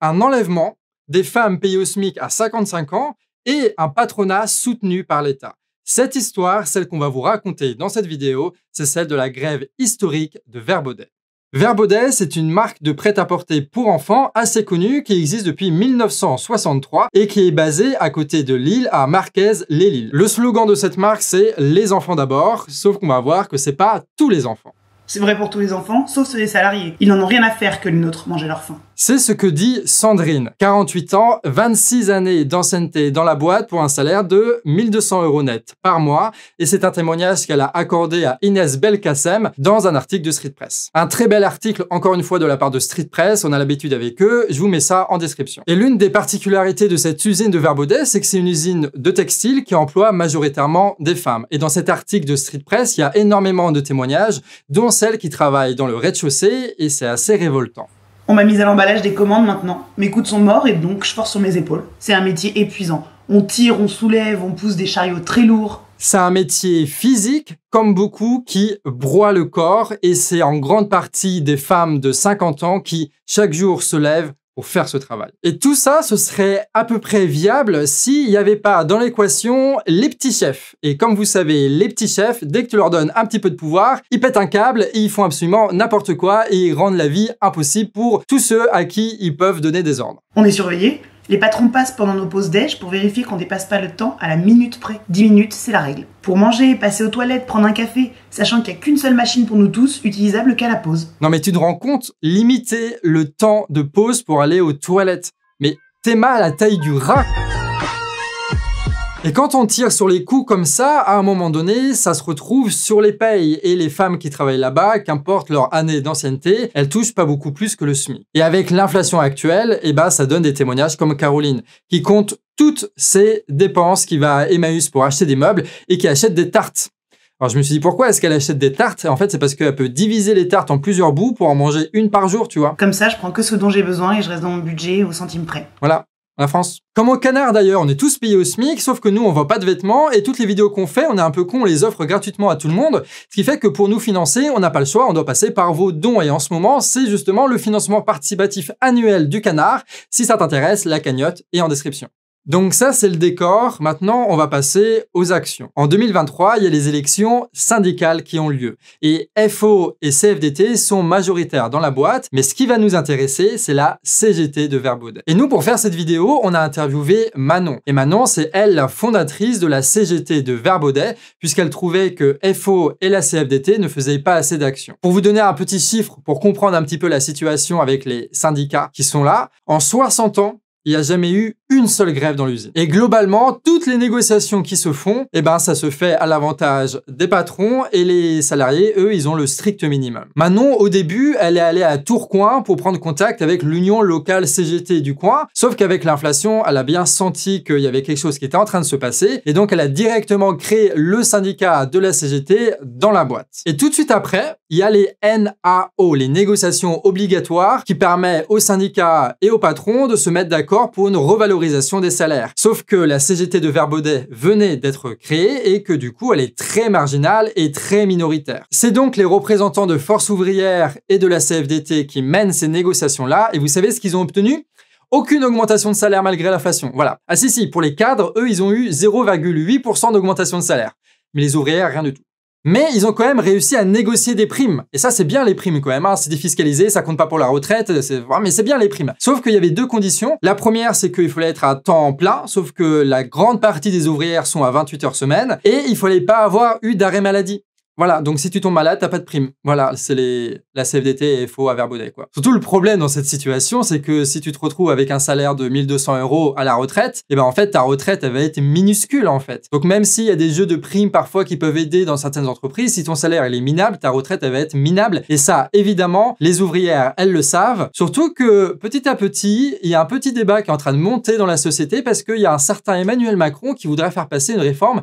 un enlèvement, des femmes payées au SMIC à 55 ans et un patronat soutenu par l'État. Cette histoire, celle qu'on va vous raconter dans cette vidéo, c'est celle de la grève historique de Vert Baudet. Vert Baudet, c'est une marque de prêt-à-porter pour enfants assez connue qui existe depuis 1963 et qui est basée à côté de Lille, à Marquez-les-Lilles. Le slogan de cette marque, c'est « Les enfants d'abord », sauf qu'on va voir que c'est pas tous les enfants. C'est vrai pour tous les enfants, sauf ceux des salariés. Ils n'en ont rien à faire que les nôtres manger leur faim. C'est ce que dit Sandrine, 48 ans, 26 années d'ancienneté dans la boîte pour un salaire de 1 200 € net par mois. Et c'est un témoignage qu'elle a accordé à Inès Belkacem dans un article de Street Press. Un très bel article, encore une fois, de la part de Street Press. On a l'habitude avec eux. Je vous mets ça en description. Et l'une des particularités de cette usine de Vert Baudet, c'est que c'est une usine de textile qui emploie majoritairement des femmes. Et dans cet article de Street Press, il y a énormément de témoignages, dont celles qui travaillent dans le rez-de-chaussée, et c'est assez révoltant. On m'a mise à l'emballage des commandes maintenant. Mes coudes sont morts et donc je force sur mes épaules. C'est un métier épuisant. On tire, on soulève, on pousse des chariots très lourds. C'est un métier physique, comme beaucoup, qui broie le corps et c'est en grande partie des femmes de 50 ans qui, chaque jour, se lèvent pour faire ce travail. Et tout ça, ce serait à peu près viable s'il n'y avait pas dans l'équation les petits chefs. Et comme vous savez, les petits chefs, dès que tu leur donnes un petit peu de pouvoir, ils pètent un câble et ils font absolument n'importe quoi et ils rendent la vie impossible pour tous ceux à qui ils peuvent donner des ordres. On est surveillés. Les patrons passent pendant nos pauses déj pour vérifier qu'on dépasse pas le temps à la minute près. 10 minutes, c'est la règle. Pour manger, passer aux toilettes, prendre un café, sachant qu'il n'y a qu'une seule machine pour nous tous, utilisable qu'à la pause. Non mais tu te rends compte, limiter le temps de pause pour aller aux toilettes. Mais t'es mal à la taille du rat. Et quand on tire sur les coups comme ça, à un moment donné, ça se retrouve sur les payes. Et les femmes qui travaillent là-bas, qu'importe leur année d'ancienneté, elles touchent pas beaucoup plus que le SMIC. Et avec l'inflation actuelle, eh ben, ça donne des témoignages comme Caroline, qui compte toutes ses dépenses, qui va à Emmaüs pour acheter des meubles et qui achète des tartes. Alors je me suis dit, pourquoi est-ce qu'elle achète des tartes? En fait, c'est parce qu'elle peut diviser les tartes en plusieurs bouts pour en manger une par jour, tu vois. Comme ça, je prends que ce dont j'ai besoin et je reste dans mon budget au centime près. Voilà. La France. Comme au Canard d'ailleurs, on est tous payés au SMIC, sauf que nous, on vend pas de vêtements et toutes les vidéos qu'on fait, on est un peu con, on les offre gratuitement à tout le monde, ce qui fait que pour nous financer, on n'a pas le choix, on doit passer par vos dons. Et en ce moment, c'est justement le financement participatif annuel du Canard. Si ça t'intéresse, la cagnotte est en description. Donc ça, c'est le décor. Maintenant, on va passer aux actions. En 2023, il y a les élections syndicales qui ont lieu. Et FO et CFDT sont majoritaires dans la boîte. Mais ce qui va nous intéresser, c'est la CGT de Vert Baudet. Et nous, pour faire cette vidéo, on a interviewé Manon. Et Manon, c'est elle la fondatrice de la CGT de Vert Baudet, puisqu'elle trouvait que FO et la CFDT ne faisaient pas assez d'actions. Pour vous donner un petit chiffre, pour comprendre un petit peu la situation avec les syndicats qui sont là, en 60 ans, il n'y a jamais eu une seule grève dans l'usine. Et globalement, toutes les négociations qui se font, eh ben, ça se fait à l'avantage des patrons et les salariés, eux, ils ont le strict minimum. Manon, au début, elle est allée à Tourcoing pour prendre contact avec l'union locale CGT du coin, sauf qu'avec l'inflation, elle a bien senti qu'il y avait quelque chose qui était en train de se passer et donc elle a directement créé le syndicat de la CGT dans la boîte. Et tout de suite après, il y a les NAO, les négociations obligatoires qui permettent aux syndicats et aux patrons de se mettre d'accord pour une revalorisation des salaires. Sauf que la CGT de Vert Baudet venait d'être créée et que du coup, elle est très marginale et très minoritaire. C'est donc les représentants de Force ouvrière et de la CFDT qui mènent ces négociations-là. Et vous savez ce qu'ils ont obtenu? Aucune augmentation de salaire malgré l'inflation. Voilà. Ah si, pour les cadres, eux, ils ont eu 0,8% d'augmentation de salaire. Mais les ouvrières, rien du tout. Mais ils ont quand même réussi à négocier des primes. Et ça, c'est bien les primes quand même. Hein. C'est défiscalisé, ça compte pas pour la retraite, mais c'est bien les primes. Sauf qu'il y avait deux conditions. La première, c'est qu'il fallait être à temps plein, sauf que la grande partie des ouvrières sont à 28 heures semaine. Et il fallait pas avoir eu d'arrêt maladie. Voilà, donc si tu tombes malade, t'as pas de prime. Voilà, c'est la CFDT et FO à Vert Baudet, quoi. Surtout le problème dans cette situation, c'est que si tu te retrouves avec un salaire de 1 200 € à la retraite, et ben en fait ta retraite elle va être minuscule en fait. Donc même s'il y a des jeux de primes parfois qui peuvent aider dans certaines entreprises, si ton salaire il est minable, ta retraite elle va être minable. Et ça, évidemment, les ouvrières elles le savent. Surtout que petit à petit, il y a un petit débat qui est en train de monter dans la société parce qu'il y a un certain Emmanuel Macron qui voudrait faire passer une réforme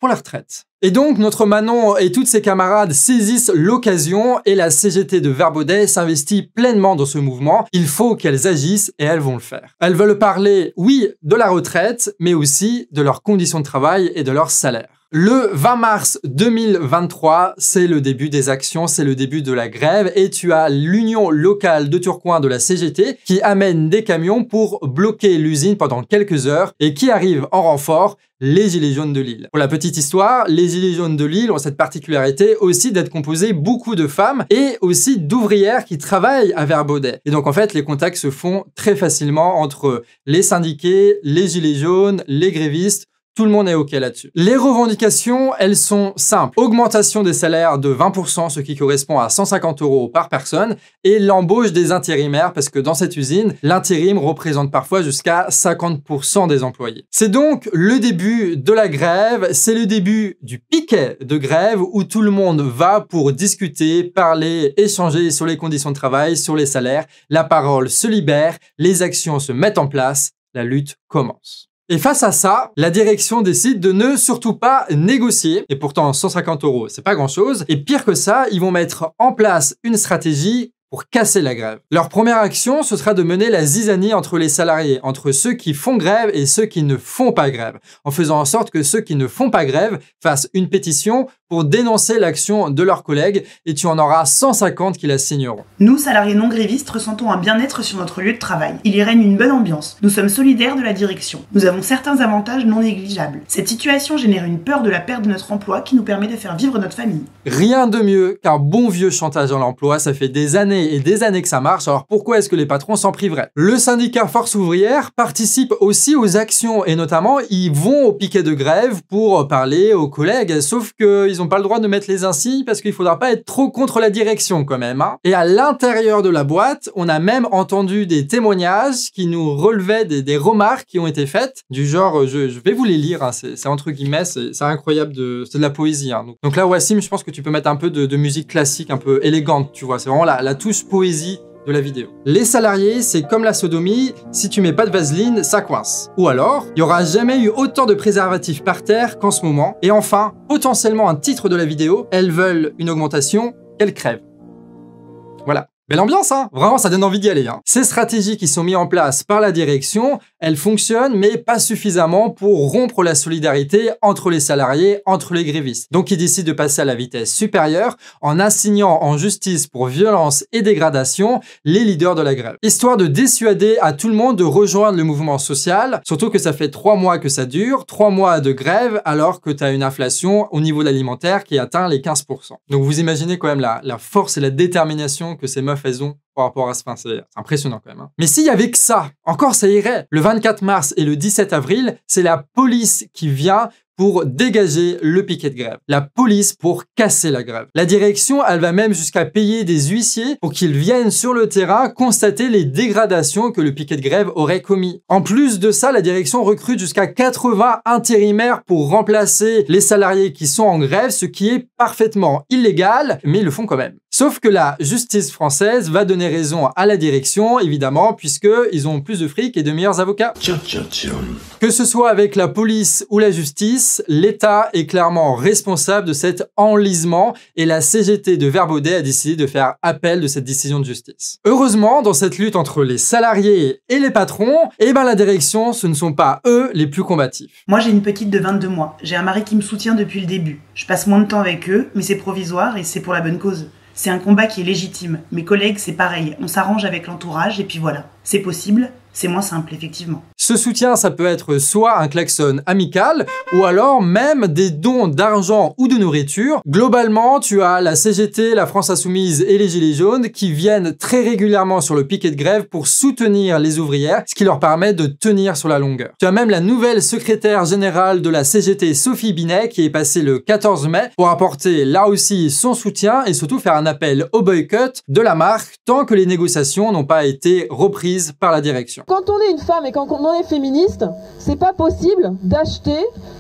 pour la retraite. Et donc, notre Manon et toutes ses camarades saisissent l'occasion et la CGT de Vert Baudet s'investit pleinement dans ce mouvement. Il faut qu'elles agissent et elles vont le faire. Elles veulent parler, oui, de la retraite, mais aussi de leurs conditions de travail et de leur salaire. Le 20 mars 2023, c'est le début des actions, c'est le début de la grève et tu as l'union locale de Tourcoing de la CGT qui amène des camions pour bloquer l'usine pendant quelques heures et qui arrive en renfort, les Gilets jaunes de Lille. Pour la petite histoire, les Gilets jaunes de Lille ont cette particularité aussi d'être composés beaucoup de femmes et aussi d'ouvrières qui travaillent à Verbaudet. Et donc en fait, les contacts se font très facilement entre les syndiqués, les Gilets jaunes, les grévistes. Tout le monde est OK là-dessus. Les revendications, elles sont simples. Augmentation des salaires de 20%, ce qui correspond à 150 € par personne, et l'embauche des intérimaires, parce que dans cette usine, l'intérim représente parfois jusqu'à 50% des employés. C'est donc le début de la grève, c'est le début du piquet de grève où tout le monde va pour discuter, parler, échanger sur les conditions de travail, sur les salaires. La parole se libère, les actions se mettent en place, la lutte commence. Et face à ça, la direction décide de ne surtout pas négocier. Et pourtant, 150 €, c'est pas grand-chose. Et pire que ça, ils vont mettre en place une stratégie pour casser la grève. Leur première action, ce sera de mener la zizanie entre les salariés, entre ceux qui font grève et ceux qui ne font pas grève, en faisant en sorte que ceux qui ne font pas grève fassent une pétition pour dénoncer l'action de leurs collègues et tu en auras 150 qui la signeront. Nous, salariés non grévistes, ressentons un bien-être sur notre lieu de travail. Il y règne une bonne ambiance. Nous sommes solidaires de la direction. Nous avons certains avantages non négligeables. Cette situation génère une peur de la perte de notre emploi qui nous permet de faire vivre notre famille. Rien de mieux qu'un bon vieux chantage à l'emploi, ça fait des années et des années que ça marche, alors pourquoi est-ce que les patrons s'en priveraient? Le syndicat Force Ouvrière participe aussi aux actions et notamment ils vont au piquet de grève pour parler aux collègues, sauf qu'ils n'ont pas le droit de mettre les insignes parce qu'il faudra pas être trop contre la direction quand même. Hein. Et à l'intérieur de la boîte, on a même entendu des témoignages qui nous relevaient des remarques qui ont été faites, du genre, je vais vous les lire, hein, c'est entre guillemets, c'est incroyable, c'est de la poésie. Hein. Donc là, Wassim, je pense que tu peux mettre un peu de musique classique, un peu élégante, tu vois, c'est vraiment la touche poésie de la vidéo. Les salariés, c'est comme la sodomie, si tu mets pas de vaseline, ça coince. Ou alors, il n'y aura jamais eu autant de préservatifs par terre qu'en ce moment. Et enfin, potentiellement un titre de la vidéo, elles veulent une augmentation, qu'elles crèvent. Voilà. Belle ambiance, hein. Vraiment, ça donne envie d'y aller. Hein. Ces stratégies qui sont mises en place par la direction, elles fonctionnent, mais pas suffisamment pour rompre la solidarité entre les salariés, entre les grévistes. Donc, ils décident de passer à la vitesse supérieure en assignant en justice pour violence et dégradation les leaders de la grève. Histoire de dissuader à tout le monde de rejoindre le mouvement social, surtout que ça fait 3 mois que ça dure, 3 mois de grève, alors que tu as une inflation au niveau de l'alimentaire qui atteint les 15%. Donc, vous imaginez quand même la force et la détermination que ces meufs elles ont par rapport à ce. Enfin, c'est impressionnant quand même. Hein. Mais s'il y avait que ça, encore ça irait. Le 24 mars et le 17 avril, c'est la police qui vient pour dégager le piquet de grève. La police pour casser la grève. La direction, elle va même jusqu'à payer des huissiers pour qu'ils viennent sur le terrain constater les dégradations que le piquet de grève aurait commis. En plus de ça, la direction recrute jusqu'à 80 intérimaires pour remplacer les salariés qui sont en grève, ce qui est parfaitement illégal, mais ils le font quand même. Sauf que la justice française va donner raison à la direction, évidemment, puisqu'ils ont plus de fric et de meilleurs avocats. Que ce soit avec la police ou la justice, l'État est clairement responsable de cet enlisement et la CGT de Verbaudet a décidé de faire appel de cette décision de justice. Heureusement, dans cette lutte entre les salariés et les patrons, la direction, ce ne sont pas eux les plus combatifs. Moi, j'ai une petite de 22 mois. J'ai un mari qui me soutient depuis le début. Je passe moins de temps avec eux, mais c'est provisoire et c'est pour la bonne cause. C'est un combat qui est légitime. Mes collègues, c'est pareil. On s'arrange avec l'entourage et puis voilà. C'est possible, c'est moins simple, effectivement. Ce soutien, ça peut être soit un klaxon amical, ou alors même des dons d'argent ou de nourriture. Globalement, tu as la CGT, la France Insoumise et les Gilets jaunes qui viennent très régulièrement sur le piquet de grève pour soutenir les ouvrières, ce qui leur permet de tenir sur la longueur. Tu as même la nouvelle secrétaire générale de la CGT, Sophie Binet, qui est passée le 14 mai pour apporter là aussi son soutien et surtout faire un appel au boycott de la marque tant que les négociations n'ont pas été reprises par la direction. Quand on est une femme et quand on est féministe, c'est pas possible d'acheter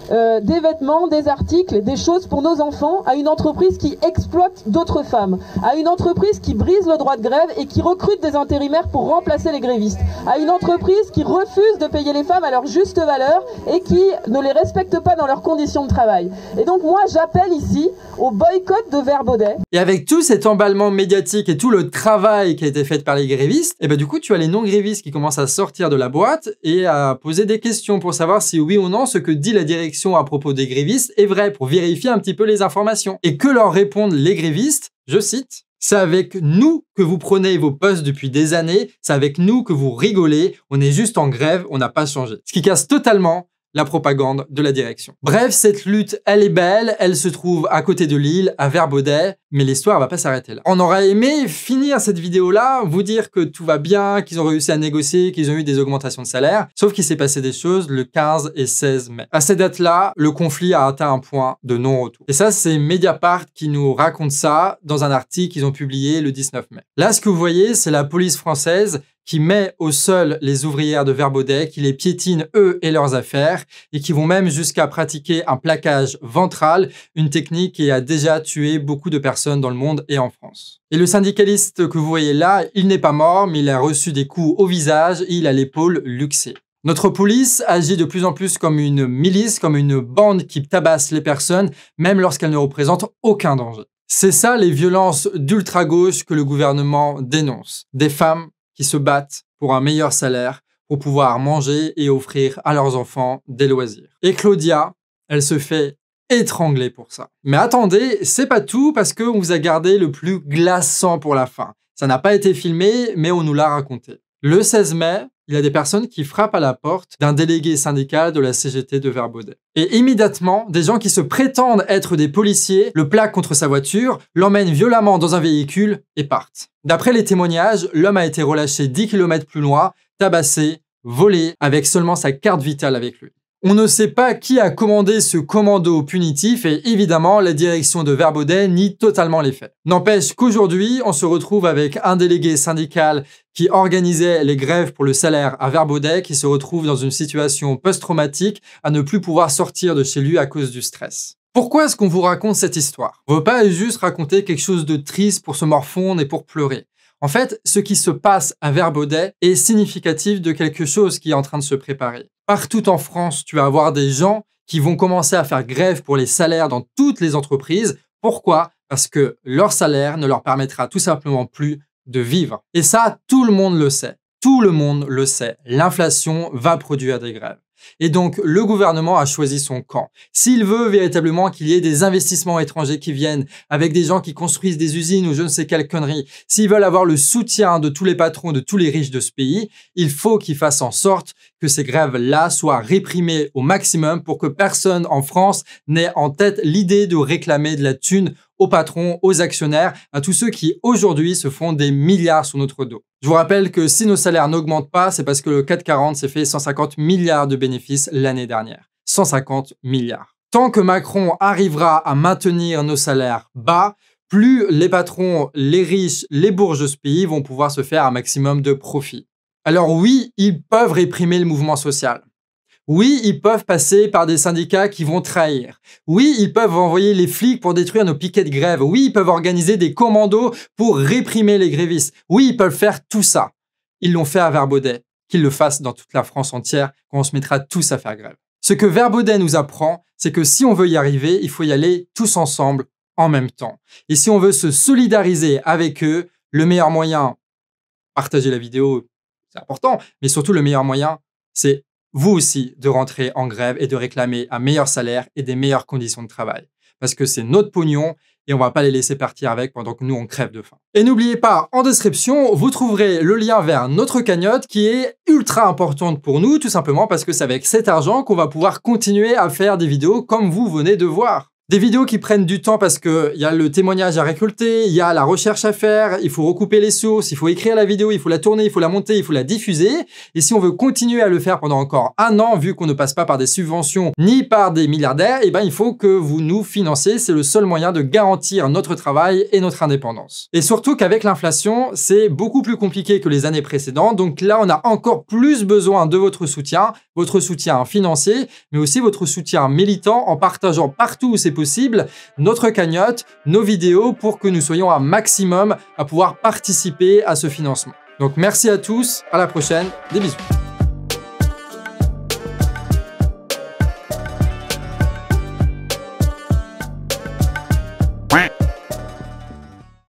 des vêtements, des articles, des choses pour nos enfants à une entreprise qui exploite d'autres femmes, à une entreprise qui brise le droit de grève et qui recrute des intérimaires pour remplacer les grévistes, à une entreprise qui refuse de payer les femmes à leur juste valeur et qui ne les respecte pas dans leurs conditions de travail. Et donc moi j'appelle ici au boycott de Verbaudet. Et avec tout cet emballement médiatique et tout le travail qui a été fait par les grévistes, et du coup tu as les non-grévistes qui commencent à sortir de la boîte et à poser des questions pour savoir si oui ou non ce que dit la direction direction à propos des grévistes est vrai, pour vérifier un petit peu les informations. Et que leur répondent les grévistes, je cite, « C'est avec nous que vous prenez vos postes depuis des années, c'est avec nous que vous rigolez, on est juste en grève, on n'a pas changé. » Ce qui casse totalement la propagande de la direction. Bref, cette lutte, elle est belle, elle se trouve à côté de Lille, à Verbaudet, mais l'histoire va pas s'arrêter là. On aurait aimé finir cette vidéo-là, vous dire que tout va bien, qu'ils ont réussi à négocier, qu'ils ont eu des augmentations de salaire, sauf qu'il s'est passé des choses le 15 et 16 mai. À ces dates-là, le conflit a atteint un point de non-retour. Et ça, c'est Mediapart qui nous raconte ça dans un article qu'ils ont publié le 19 mai. Là, ce que vous voyez, c'est la police française qui met au sol les ouvrières de Verbaudet, qui les piétinent eux et leurs affaires, et qui vont même jusqu'à pratiquer un plaquage ventral, une technique qui a déjà tué beaucoup de personnes dans le monde et en France. Et le syndicaliste que vous voyez là, il n'est pas mort, mais il a reçu des coups au visage et il a l'épaule luxée. Notre police agit de plus en plus comme une milice, comme une bande qui tabasse les personnes, même lorsqu'elles ne représentent aucun danger. C'est ça les violences d'ultra-gauche que le gouvernement dénonce. Des femmes qui se battent pour un meilleur salaire, pour pouvoir manger et offrir à leurs enfants des loisirs. Et Claudia, elle se fait étrangler pour ça. Mais attendez, c'est pas tout parce qu'on vous a gardé le plus glaçant pour la fin. Ça n'a pas été filmé, mais on nous l'a raconté. Le 16 mai, il y a des personnes qui frappent à la porte d'un délégué syndical de la CGT de Verbaudet. Et immédiatement, des gens qui se prétendent être des policiers le plaquent contre sa voiture, l'emmènent violemment dans un véhicule et partent. D'après les témoignages, l'homme a été relâché 10 km plus loin, tabassé, volé, avec seulement sa carte vitale avec lui. On ne sait pas qui a commandé ce commando punitif et évidemment, la direction de Verbaudet nie totalement les faits. N'empêche qu'aujourd'hui, on se retrouve avec un délégué syndical qui organisait les grèves pour le salaire à Verbaudet, qui se retrouve dans une situation post-traumatique à ne plus pouvoir sortir de chez lui à cause du stress. Pourquoi est-ce qu'on vous raconte cette histoire? On ne veut pas juste raconter quelque chose de triste pour se morfondre et pour pleurer. En fait, ce qui se passe à Verbaudet est significatif de quelque chose qui est en train de se préparer. Partout en France, tu vas avoir des gens qui vont commencer à faire grève pour les salaires dans toutes les entreprises. Pourquoi? Parce que leur salaire ne leur permettra tout simplement plus de vivre. Et ça, tout le monde le sait. Tout le monde le sait. L'inflation va produire des grèves. Et donc, le gouvernement a choisi son camp. S'il veut véritablement qu'il y ait des investissements étrangers qui viennent, avec des gens qui construisent des usines ou je ne sais quelle connerie, s'ils veulent avoir le soutien de tous les patrons, de tous les riches de ce pays, il faut qu'ils fassent en sorte que ces grèves-là soient réprimées au maximum pour que personne en France n'ait en tête l'idée de réclamer de la thune aux patrons, aux actionnaires, à tous ceux qui aujourd'hui se font des milliards sur notre dos. Je vous rappelle que si nos salaires n'augmentent pas, c'est parce que le CAC 40 s'est fait 150 milliards de bénéfices l'année dernière. 150 milliards. Tant que Macron arrivera à maintenir nos salaires bas, plus les patrons, les riches, les bourges de ce pays vont pouvoir se faire un maximum de profit. Alors oui, ils peuvent réprimer le mouvement social. Oui, ils peuvent passer par des syndicats qui vont trahir. Oui, ils peuvent envoyer les flics pour détruire nos piquets de grève. Oui, ils peuvent organiser des commandos pour réprimer les grévistes. Oui, ils peuvent faire tout ça. Ils l'ont fait à Verbaudet. Qu'ils le fassent dans toute la France entière quand on se mettra tous à faire grève. Ce que Verbaudet nous apprend, c'est que si on veut y arriver, il faut y aller tous ensemble en même temps. Et si on veut se solidariser avec eux, le meilleur moyen, partager la vidéo, c'est important, mais surtout le meilleur moyen, c'est vous aussi de rentrer en grève et de réclamer un meilleur salaire et des meilleures conditions de travail. Parce que c'est notre pognon et on va pas les laisser partir avec pendant que nous on crève de faim. Et n'oubliez pas, en description, vous trouverez le lien vers notre cagnotte qui est ultra importante pour nous, tout simplement parce que c'est avec cet argent qu'on va pouvoir continuer à faire des vidéos comme vous venez de voir. Des vidéos qui prennent du temps parce qu'il y a le témoignage à récolter, il y a la recherche à faire, il faut recouper les sources, il faut écrire la vidéo, il faut la tourner, il faut la monter, il faut la diffuser. Et si on veut continuer à le faire pendant encore un an, vu qu'on ne passe pas par des subventions ni par des milliardaires, eh ben il faut que vous nous financiez. C'est le seul moyen de garantir notre travail et notre indépendance. Et surtout qu'avec l'inflation, c'est beaucoup plus compliqué que les années précédentes. Donc là, on a encore plus besoin de votre soutien financier, mais aussi votre soutien militant en partageant partout où c'est possible notre cagnotte, nos vidéos pour que nous soyons un maximum à pouvoir participer à ce financement. Donc merci à tous, à la prochaine, des bisous.